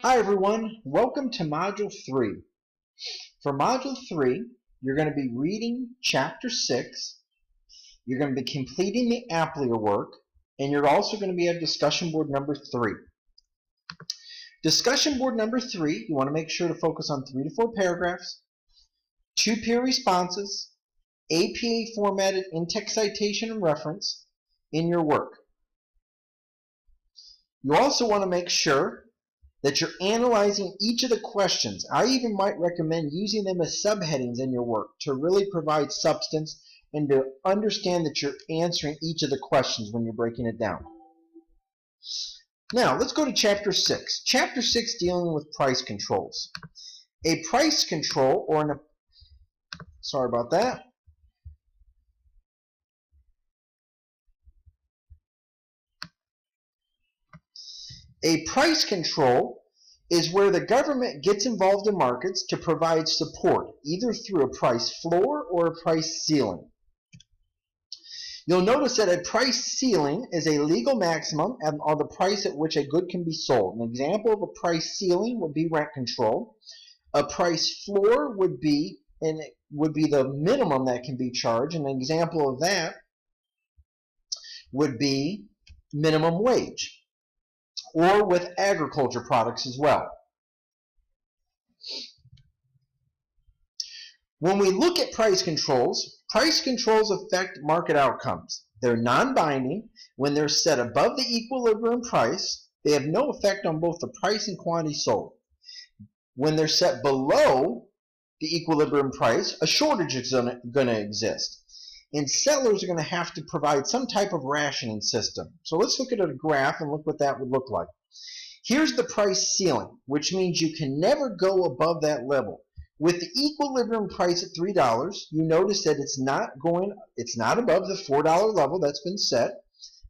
Hi everyone, welcome to Module 3. For Module 3, you're going to be reading Chapter 6, you're going to be completing the Applia work, and you're also going to be at Discussion Board number 3. Discussion Board number 3, you want to make sure to focus on 3 to 4 paragraphs, 2 peer responses, APA formatted in-text citation and reference in your work. You also want to make sure that you're analyzing each of the questions. I even might recommend using them as subheadings in your work to really provide substance and to understand that you're answering each of the questions when you're breaking it down. Now, let's go to Chapter 6. Chapter 6 dealing with price controls. A price control, or sorry about that. A price control is where the government gets involved in markets to provide support, either through a price floor or a price ceiling. You'll notice that a price ceiling is a legal maximum on the price at which a good can be sold. An example of a price ceiling would be rent control. A price floor would be the minimum that can be charged. An example of that would be minimum wage, or with agriculture products as well. When we look at price controls affect market outcomes. They're non-binding. When they're set above the equilibrium price, they have no effect on both the price and quantity sold. When they're set below the equilibrium price, a shortage is going to exist. And settlers are going to have to provide some type of rationing system. So let's look at a graph and look what that would look like. Here's the price ceiling, which means you can never go above that level. With the equilibrium price at $3, you notice that it's not above the $4 level that's been set.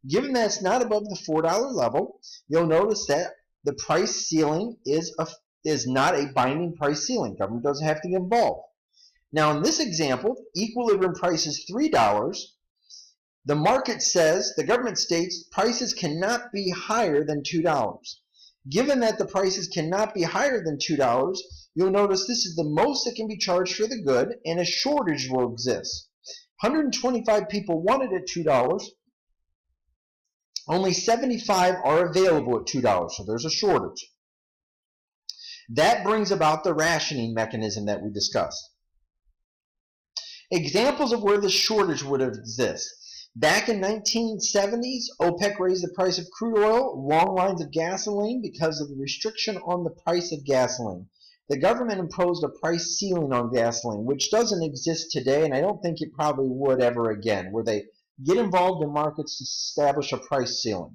Given that it's not above the $4 level, you'll notice that the price ceiling is not a binding price ceiling. Government doesn't have to get involved. Now in this example, equilibrium price is $3. The market says, the government states, prices cannot be higher than $2. Given that the prices cannot be higher than $2, you'll notice this is the most that can be charged for the good, and a shortage will exist. 125 people wanted it at $2. Only 75 are available at $2, so there's a shortage. That brings about the rationing mechanism that we discussed. Examples of where the shortage would exist. Back in 1970s, OPEC raised the price of crude oil, long lines of gasoline because of the restriction on the price of gasoline. The government imposed a price ceiling on gasoline, which doesn't exist today, and I don't think it probably would ever again, where they get involved in markets to establish a price ceiling.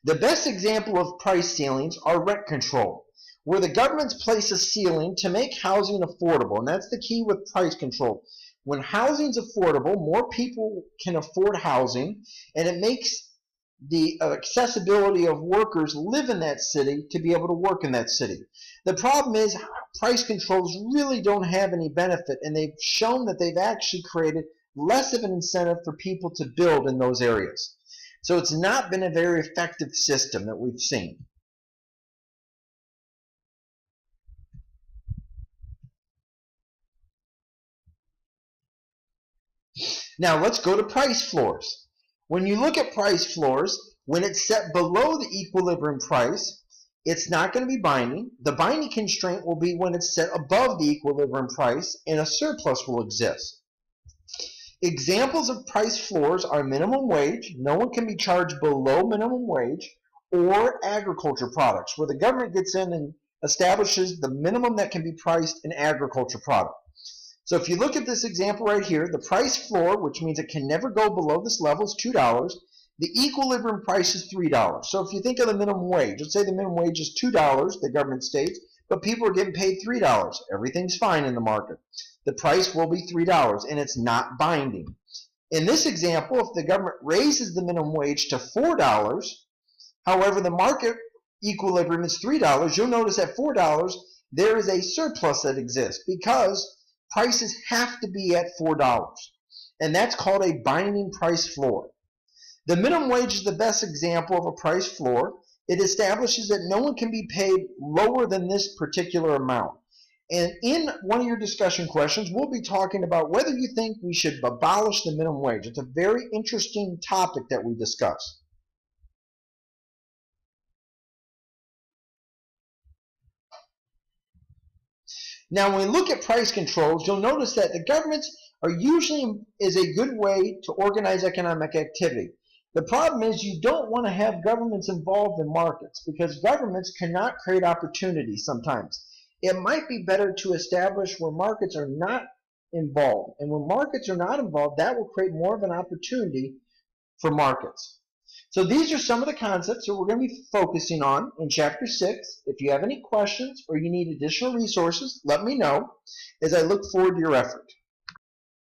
The best example of price ceilings are rent control, where the governments place a ceiling to make housing affordable, and that's the key with price control. When housing's affordable, more people can afford housing, and it makes the accessibility of workers live in that city to be able to work in that city. The problem is price controls really don't have any benefit, and they've shown that they've actually created less of an incentive for people to build in those areas. So it's not been a very effective system that we've seen. Now let's go to price floors. When you look at price floors, when it's set below the equilibrium price, it's not going to be binding. The binding constraint will be when it's set above the equilibrium price and a surplus will exist. Examples of price floors are minimum wage, no one can be charged below minimum wage, or agriculture products, where the government gets in and establishes the minimum that can be priced in agriculture product. So if you look at this example right here, the price floor, which means it can never go below this level, is $2. The equilibrium price is $3. So if you think of the minimum wage, let's say the minimum wage is $2, the government states, but people are getting paid $3. Everything's fine in the market. The price will be $3, and it's not binding. In this example, if the government raises the minimum wage to $4, however, the market equilibrium is $3, you'll notice at $4, there is a surplus that exists because prices have to be at $4. and that's called a binding price floor. The minimum wage is the best example of a price floor. It establishes that no one can be paid lower than this particular amount. And in one of your discussion questions, we'll be talking about whether you think we should abolish the minimum wage. It's a very interesting topic that we discuss. Now, when we look at price controls, you'll notice that the governments are usually is a good way to organize economic activity. The problem is you don't want to have governments involved in markets because governments cannot create opportunities sometimes. It might be better to establish where markets are not involved. And when markets are not involved, that will create more of an opportunity for markets. So these are some of the concepts that we're going to be focusing on in Chapter 6. If you have any questions or you need additional resources, let me know as I look forward to your effort.